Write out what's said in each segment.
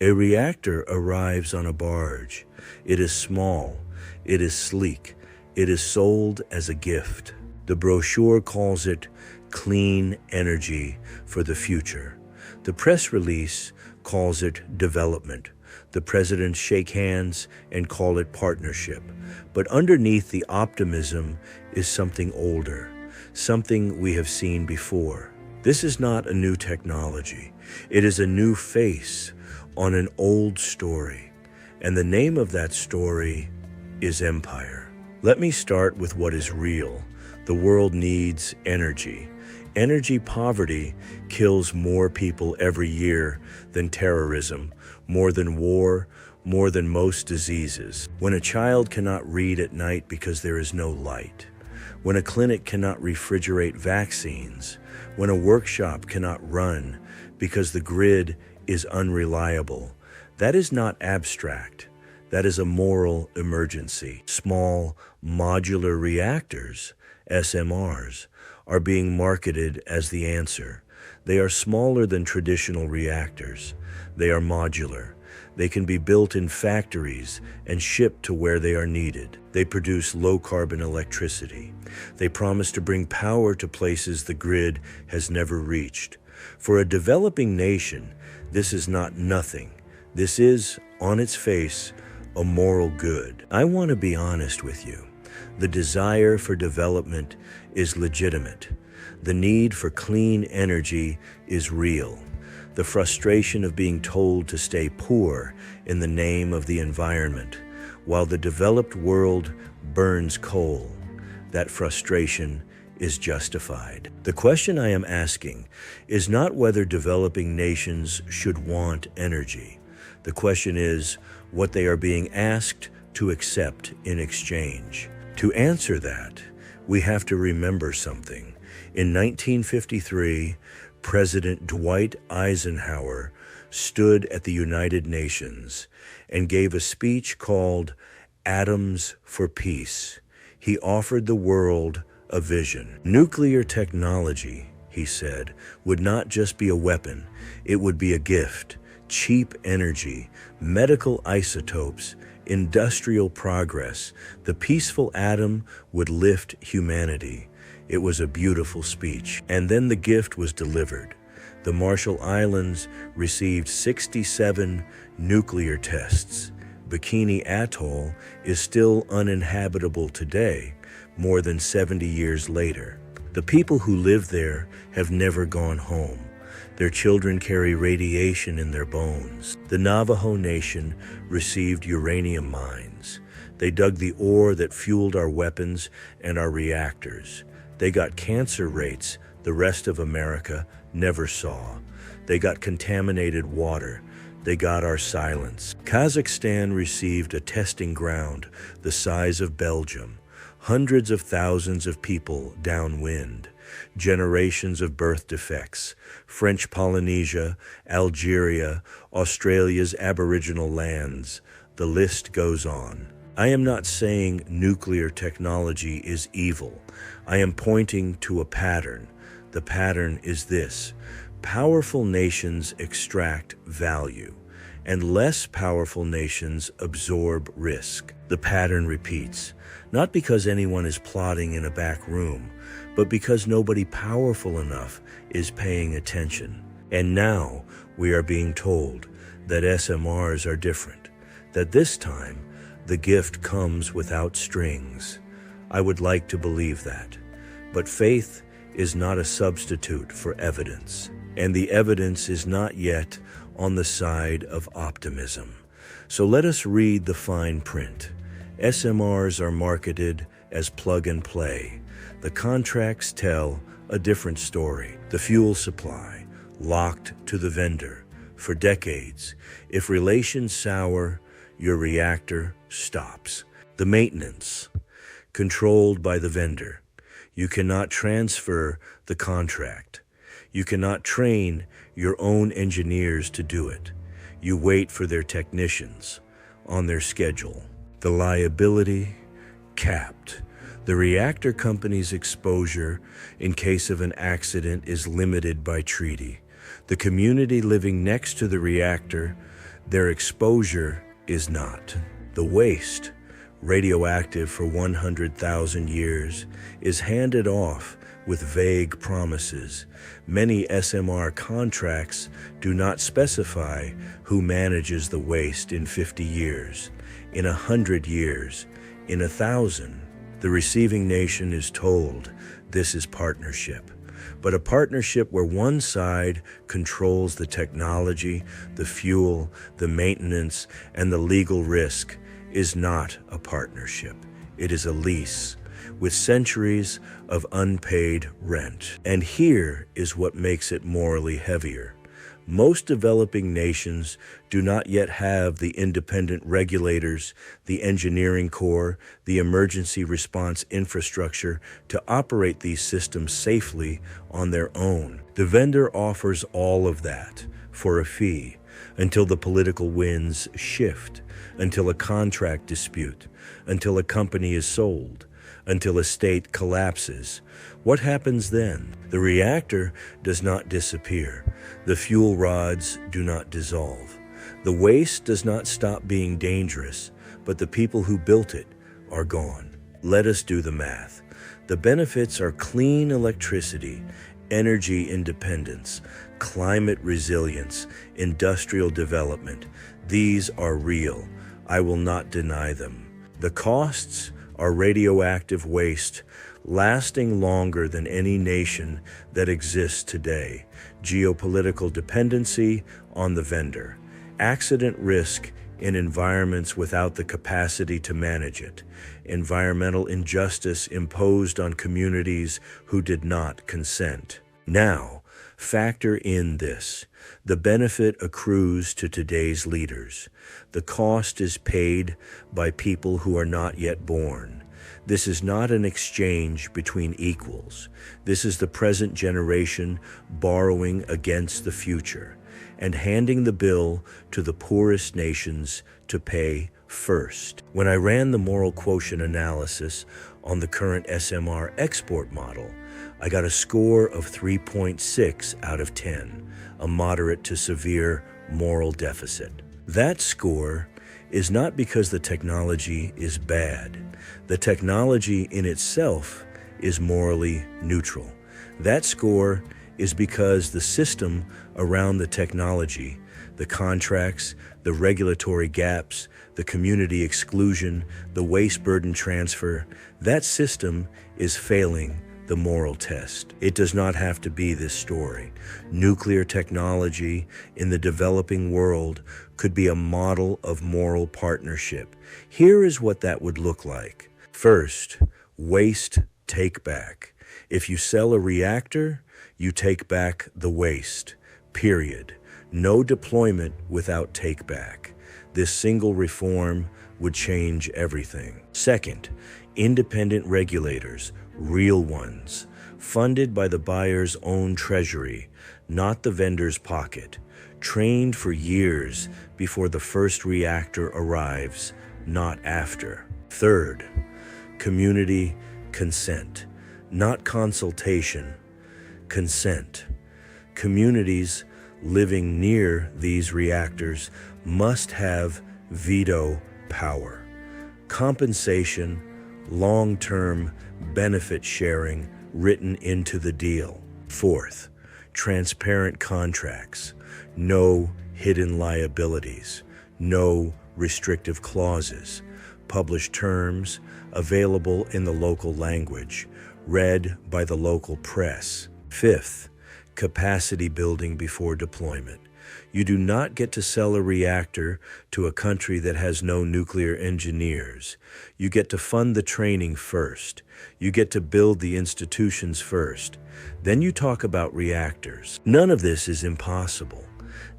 A reactor arrives on a barge. It is small. It is sleek. It is sold as a gift. The brochure calls it clean energy for the future. The press release calls it development. The presidents shake hands and call it partnership. But underneath the optimism is something older, something we have seen before. This is not a new technology. It is a new face on an old story. And the name of that story is empire. Let me start with what is real. The world needs energy. Energy poverty kills more people every year than terrorism, more than war, more than most diseases. When a child cannot read at night because there is no light, when a clinic cannot refrigerate vaccines, when a workshop cannot run because the grid is unreliable, that is not abstract. That is a moral emergency. Small modular reactors, SMRs, are being marketed as the answer. They are smaller than traditional reactors. They are modular. They can be built in factories and shipped to where they are needed. They produce low-carbon electricity. They promise to bring power to places the grid has never reached. For a developing nation, this is not nothing. This is, on its face, a moral good. I want to be honest with you. The desire for development is legitimate. The need for clean energy is real. The frustration of being told to stay poor in the name of the environment, while the developed world burns coal, that frustration is justified. The question I am asking is not whether developing nations should want energy. The question is what they are being asked to accept in exchange. To answer that, we have to remember something. In 1953, President Dwight Eisenhower stood at the United Nations and gave a speech called Atoms for Peace. He offered the world a vision. Nuclear technology, he said, would not just be a weapon, it would be a gift. Cheap energy, medical isotopes, industrial progress, the peaceful atom would lift humanity. It was a beautiful speech. And then the gift was delivered. The Marshall Islands received 67 nuclear tests. Bikini Atoll is still uninhabitable today, more than 70 years later. The people who live there have never gone home. Their children carry radiation in their bones. The Navajo Nation received uranium mines. They dug the ore that fueled our weapons and our reactors. They got cancer rates the rest of America never saw. They got contaminated water. They got our silence. Kazakhstan received a testing ground the size of Belgium. Hundreds of thousands of people downwind. Generations of birth defects. French Polynesia, Algeria, Australia's Aboriginal lands. The list goes on. I am not saying nuclear technology is evil. I am pointing to a pattern. The pattern is this: powerful nations extract value, and less powerful nations absorb risk. The pattern repeats, not because anyone is plotting in a back room, but because nobody powerful enough is paying attention. And now we are being told that SMRs are different, that this time the gift comes without strings. I would like to believe that. But faith is not a substitute for evidence, and the evidence is not yet on the side of optimism. So let us read the fine print. SMRs are marketed as plug and play. The contracts tell a different story. The fuel supply, locked to the vendor for decades. If relations sour, your reactor stops. The maintenance, controlled by the vendor. You cannot transfer the contract. You cannot train your own engineers to do it. You wait for their technicians on their schedule. The liability, capped. The reactor company's exposure in case of an accident is limited by treaty. The community living next to the reactor, Their exposure is not. The waste, radioactive for 100,000 years, is handed off with vague promises. Many SMR contracts do not specify who manages the waste in 50 years, in 100 years, in 1,000. The receiving nation is told this is partnership. But a partnership where one side controls the technology, the fuel, the maintenance, and the legal risk is not a partnership. It is a lease with centuries of unpaid rent. And here is what makes it morally heavier. Most developing nations do not yet have the independent regulators, the engineering corps, the emergency response infrastructure to operate these systems safely on their own. The vendor offers all of that for a fee until the political winds shift, until a contract dispute, until a company is sold, until a state collapses. What happens then? The reactor does not disappear. The fuel rods do not dissolve. The waste does not stop being dangerous, but the people who built it are gone. Let us do the math. The benefits are clean electricity, energy independence, climate resilience, industrial development. These are real. I will not deny them. The costs are radioactive waste lasting longer than any nation that exists today, geopolitical dependency on the vendor, accident risk in environments without the capacity to manage it, environmental injustice imposed on communities who did not consent. Now, factor in this. The benefit accrues to today's leaders. The cost is paid by people who are not yet born. This is not an exchange between equals. This is the present generation borrowing against the future and handing the bill to the poorest nations to pay first. When I ran the moral quotient analysis on the current SMR export model, I got a score of 3.6 out of 10, a moderate to severe moral deficit. That score is not because the technology is bad. The technology in itself is morally neutral. That score is because the system around the technology, the contracts, the regulatory gaps, the community exclusion, the waste burden transfer, that system is failing the moral test. It does not have to be this story. Nuclear technology in the developing world could be a model of moral partnership. Here is what that would look like. First, waste take back. If you sell a reactor, you take back the waste, period. No deployment without take back. This single reform would change everything. Second, independent regulators, real ones, funded by the buyer's own treasury, not the vendor's pocket, trained for years before the first reactor arrives, not after. Third, community consent, not consultation, consent. Communities living near these reactors must have veto power. Compensation, long-term benefit sharing written into the deal. Fourth, transparent contracts, no hidden liabilities, no restrictive clauses, published terms available in the local language, read by the local press. Fifth, capacity building before deployment. You do not get to sell a reactor to a country that has no nuclear engineers. You get to fund the training first. You get to build the institutions first. Then you talk about reactors. None of this is impossible.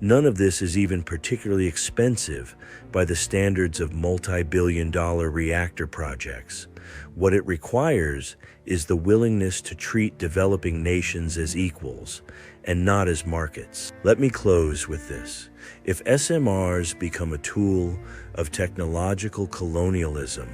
None of this is even particularly expensive by the standards of multi-billion-dollar reactor projects. What it requires is the willingness to treat developing nations as equals and not as markets. Let me close with this. If SMRs become a tool of technological colonialism,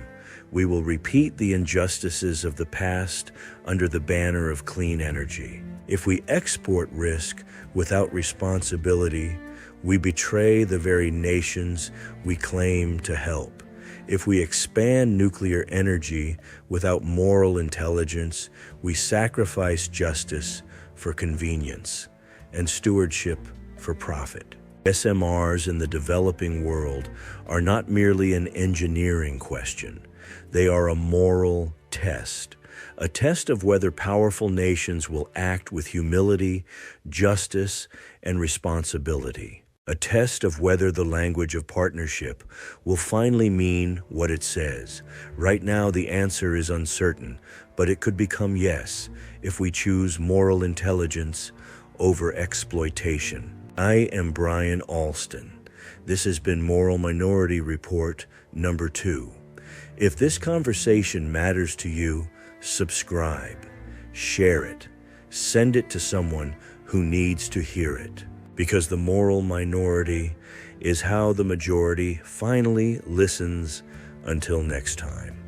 we will repeat the injustices of the past under the banner of clean energy. If we export risk without responsibility, We betray the very nations we claim to help. If we expand nuclear energy without moral intelligence, we sacrifice justice for convenience and stewardship for profit. SMRs in the developing world are not merely an engineering question. They are a moral test, a test of whether powerful nations will act with humility, justice, and responsibility. A test of whether the language of partnership will finally mean what it says. Right now, the answer is uncertain, but it could become yes if we choose moral intelligence over exploitation. I am Brian Alston. This has been Moral Minority Report number 2. If this conversation matters to you, subscribe, share it, send it to someone who needs to hear it. Because the moral minority is how the majority finally listens. Until next time.